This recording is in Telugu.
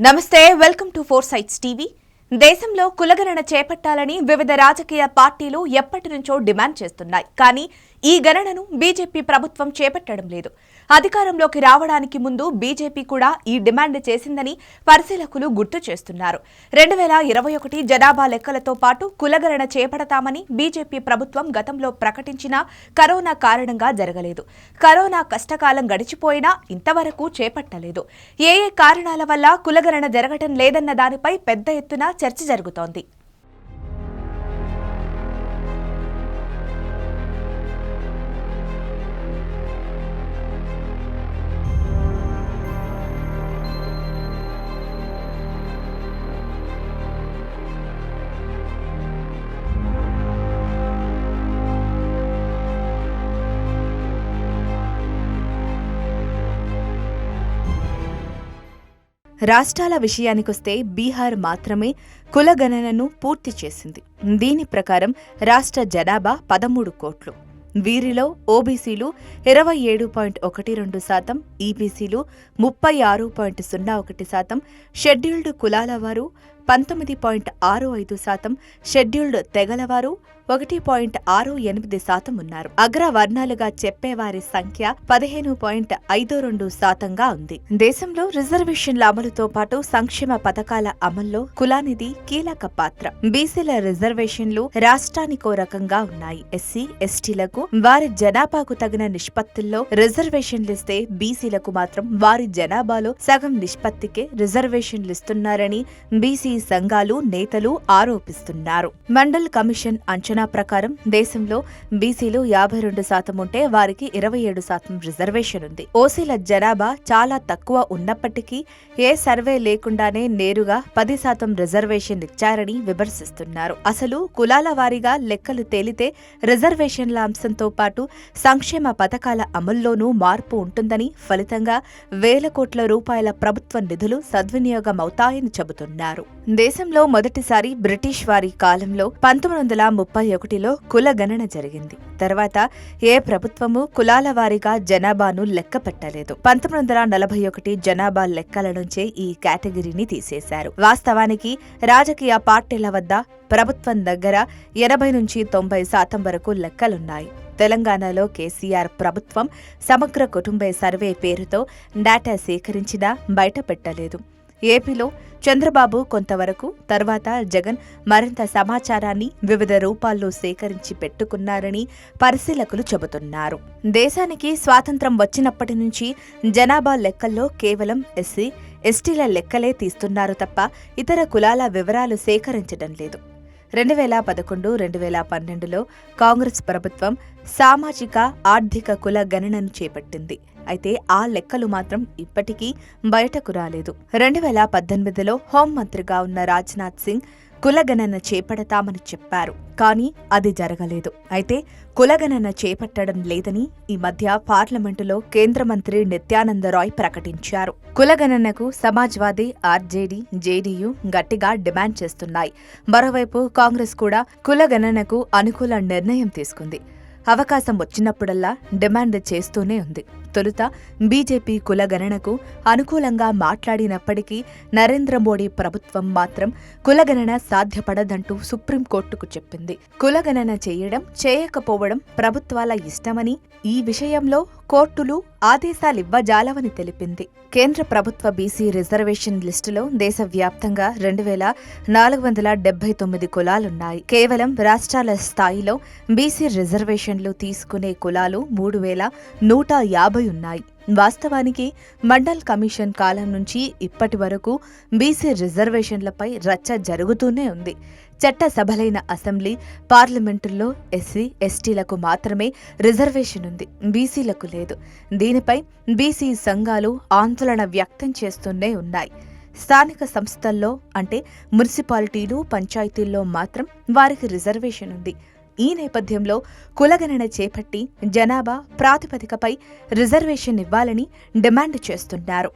నమస్తే, welcome to four sides TV. దేశంలో కులగణన చేపట్టాలని వివిధ రాజకీయ పార్టీలు ఎప్పటి నుంచో డిమాండ్ చేస్తున్నాయి. కానీ ఈ గణనను బీజేపీ ప్రభుత్వం చేపట్టడం లేదు. అధికారంలోకి రావడానికి ముందు బీజేపీ కూడా ఈ డిమాండ్ చేసిందని పరిశీలకులు గుర్తు చేస్తున్నారు. 2021 జనాభా లెక్కలతో పాటు కులగణన చేపడతామని బీజేపీ ప్రభుత్వం గతంలో ప్రకటించినా కరోనా కారణంగా జరగలేదు. కరోనా కష్టకాలం గడిచిపోయినా ఇంతవరకు చేపట్టలేదు. ఏ కారణాల వల్ల కులగణన జరగటం లేదన్న దానిపై పెద్ద ఎత్తున చర్చ జరుగుతోంది. రాష్ట్రాల విషయానికొస్తే బీహార్ మాత్రమే కులగణనను పూర్తి చేసింది. దీని ప్రకారం రాష్ట్ర జనాభా 13 కోట్లు. వీరిలో ఓబీసీలు 27.12%, ఈబీసీలు 36.01%, షెడ్యూల్డ్ కులాల వారు 19.65%, షెడ్యూల్డ్ తెగలవారు 1.68% ఉన్నారు. అగ్రవర్ణాలుగా చెప్పేవారి సంఖ్య 15.52%గా ఉంది. దేశంలో రిజర్వేషన్ల అమలుతో పాటు సంక్షేమ పథకాల అమల్లో కులానిది కీలక పాత్ర. బీసీల రిజర్వేషన్లు రాష్ట్రానికో రకంగా ఉన్నాయి. ఎస్సీ, ఎస్టీలకు వారి జనాభాకు తగిన నిష్పత్తుల్లో రిజర్వేషన్లిస్తే బీసీలకు మాత్రం వారి జనాభాలో సగం నిష్పత్తికే రిజర్వేషన్లిస్తున్నారని బీసీ సంఘాలు, నేతలు ఆరోపిస్తున్నారు. మండల్ కమిషన్ అంచనా ప్రకారం దేశంలో బీసీలు 52% ఉంటే వారికి 27% రిజర్వేషన్ ఉంది. ఓసీల జనాభా చాలా తక్కువ ఉన్నప్పటికీ ఏ సర్వే లేకుండానే నేరుగా 10% రిజర్వేషన్ ఇచ్చారని విమర్శిస్తున్నారు. అసలు కులాల వారీగా లెక్కలు తేలితే రిజర్వేషన్ల అంశంతో పాటు సంక్షేమ పథకాల అమల్లోనూ మార్పు ఉంటుందని, ఫలితంగా వేల కోట్ల రూపాయల ప్రభుత్వ నిధులు సద్వినియోగమవుతాయని చెబుతున్నారు. దేశంలో మొదటిసారి బ్రిటిష్ వారి కాలంలో 1931లో కుల గణన జరిగింది. తర్వాత ఏ ప్రభుత్వము కులాల వారీగా జనాభాను లెక్క పెట్టలేదు. 1941 జనాభా లెక్కల నుంచే ఈ కేటగిరీని తీసేశారు. వాస్తవానికి రాజకీయ పార్టీల వద్ద ప్రభుత్వం దగ్గర 80-90% వరకు లెక్కలున్నాయి. తెలంగాణలో కేసీఆర్ ప్రభుత్వం సమగ్ర కుటుంబ సర్వే పేరుతో డేటా సేకరించినా బయటపెట్టలేదు. ఏపీలో చంద్రబాబు కొంతవరకు, తర్వాత జగన్ మరింత సమాచారాన్ని వివిధ రూపాల్లో సేకరించి పెట్టుకున్నారని పరిశీలకులు చెబుతున్నారు. దేశానికి స్వాతంత్ర్యం వచ్చినప్పటి నుంచి జనాభా లెక్కల్లో కేవలం ఎస్సీ, ఎస్టీల లెక్కలే తీస్తున్నారు తప్ప ఇతర కులాల వివరాలు సేకరించడం లేదు. 2011-2012లో కాంగ్రెస్ ప్రభుత్వం సామాజిక ఆర్థిక కుల గణనను చేపట్టింది. అయితే ఆ లెక్కలు మాత్రం ఇప్పటికీ బయటకు రాలేదు. 2018లో హోంమంత్రిగా ఉన్న రాజ్నాథ్ సింగ్ కులగణన చేపడతామని చెప్పారు. కానీ అది జరగలేదు. అయితే కులగణన చేపట్టడం లేదని ఈ మధ్య పార్లమెంటులో కేంద్ర మంత్రి నిత్యానంద రాయ్ ప్రకటించారు. కులగణనకు సమాజ్వాదీ, ఆర్జేడీ, జేడీయూ గట్టిగా డిమాండ్ చేస్తున్నాయి. మరోవైపు కాంగ్రెస్ కూడా కులగణనకు అనుకూల నిర్ణయం తీసుకుంది. అవకాశం వచ్చినప్పుడల్లా డిమాండ్ చేస్తూనే ఉంది. తొలుత బీజేపీ కులగణనకు అనుకూలంగా మాట్లాడినప్పటికీ నరేంద్ర మోడీ ప్రభుత్వం మాత్రం కులగణన సాధ్యపడదంటూ సుప్రీంకోర్టుకు చెప్పింది. కులగణన చేయడం, చేయకపోవడం ప్రభుత్వాల ఇష్టమని, ఈ విషయంలో కోర్టులు ఆదేశాలివ్వజాలవని తెలిపింది. కేంద్ర ప్రభుత్వ బీసీ రిజర్వేషన్ లిస్టులో దేశవ్యాప్తంగా 2479 కులాలున్నాయి. కేవలం రాష్ట్రాల స్థాయిలో బీసీ రిజర్వేషన్లు తీసుకునే కులాలు 3150 ఉన్నాయి. వాస్తవానికి మండల్ కమిషన్ కాలం నుంచి ఇప్పటి వరకు బీసీ రిజర్వేషన్లపై రచ్చ జరుగుతూనే ఉంది. చట్టసభలైన అసెంబ్లీ, పార్లమెంటుల్లో ఎస్సీ, ఎస్టీలకు మాత్రమే రిజర్వేషన్ ఉంది, బీసీలకు లేదు. దీనిపై బీసీ సంఘాలు ఆందోళన వ్యక్తం చేస్తూనే ఉన్నాయి. స్థానిక సంస్థల్లో అంటే మున్సిపాలిటీలు, పంచాయతీల్లో మాత్రం వారికి రిజర్వేషన్ ఉంది. ఈ నేపథ్యంలో కులగణన చేపట్టి జనాభా ప్రాతిపదికపై రిజర్వేషన్ ఇవ్వాలని డిమాండ్ చేస్తున్నారు.